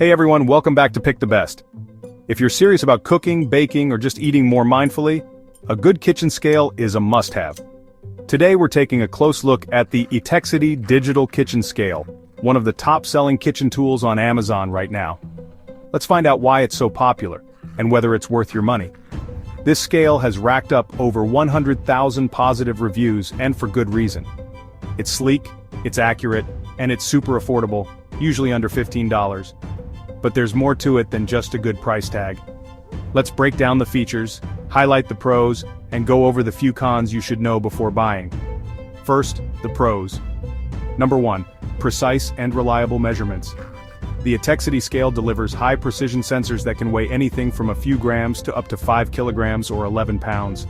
Hey everyone, welcome back to Pick the Best. If you're serious about cooking, baking, or just eating more mindfully, a good kitchen scale is a must-have. Today we're taking a close look at the Etekcity Digital Kitchen Scale, one of the top-selling kitchen tools on Amazon right now. Let's find out why it's so popular, and whether it's worth your money. This scale has racked up over 100,000 positive reviews, and for good reason. It's sleek, it's accurate, and it's super affordable, usually under $15. But there's more to it than just a good price tag. Let's break down the features, highlight the pros, and go over the few cons you should know before buying. First, the pros. Number 1, precise and reliable measurements. The Etekcity scale delivers high-precision sensors that can weigh anything from a few grams to up to 5 kilograms or 11 pounds.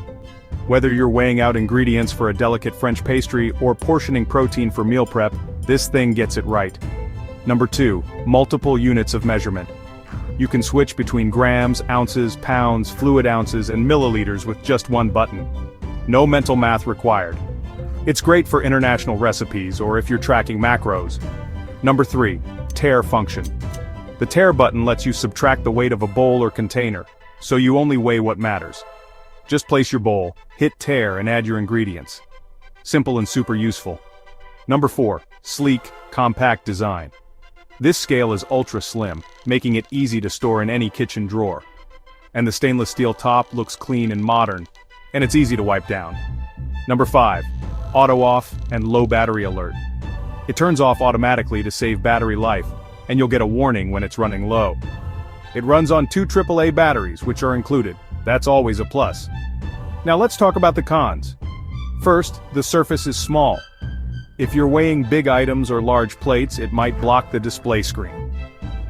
Whether you're weighing out ingredients for a delicate French pastry or portioning protein for meal prep, this thing gets it right. Number 2, multiple units of measurement. You can switch between grams, ounces, pounds, fluid ounces, and milliliters with just one button. No mental math required. It's great for international recipes or if you're tracking macros. Number 3, tare function. The tare button lets you subtract the weight of a bowl or container, so you only weigh what matters. Just place your bowl, hit tare, and add your ingredients. Simple and super useful. Number 4, sleek, compact design. This scale is ultra slim, making it easy to store in any kitchen drawer. And the stainless steel top looks clean and modern, and it's easy to wipe down. Number 5, auto off and low battery alert. It turns off automatically to save battery life, and you'll get a warning when it's running low. It runs on 2 AAA batteries, which are included. That's always a plus. Now let's talk about the cons. First, the surface is small. If you're weighing big items or large plates, it might block the display screen.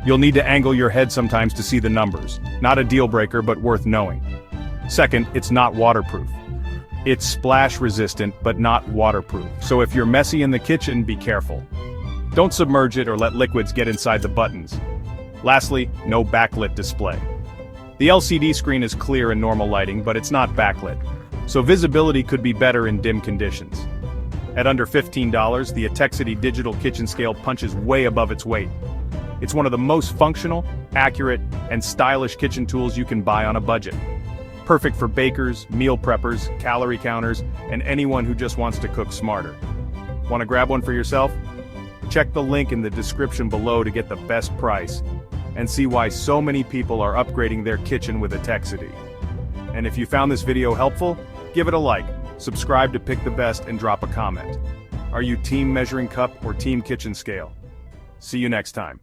You'll need to angle your head sometimes to see the numbers. Not a deal breaker, but worth knowing. Second, it's not waterproof. It's splash resistant, but not waterproof. So if you're messy in the kitchen, be careful. Don't submerge it or let liquids get inside the buttons. Lastly, no backlit display. The LCD screen is clear in normal lighting, but it's not backlit. So visibility could be better in dim conditions. At under $15, the Etekcity Digital Kitchen Scale punches way above its weight. It's one of the most functional, accurate, and stylish kitchen tools you can buy on a budget. Perfect for bakers, meal preppers, calorie counters, and anyone who just wants to cook smarter. Want to grab one for yourself? Check the link in the description below to get the best price, and see why so many people are upgrading their kitchen with Etekcity. And if you found this video helpful, give it a like. Subscribe to Pick the Best and drop a comment. Are you team measuring cup or team kitchen scale? See you next time.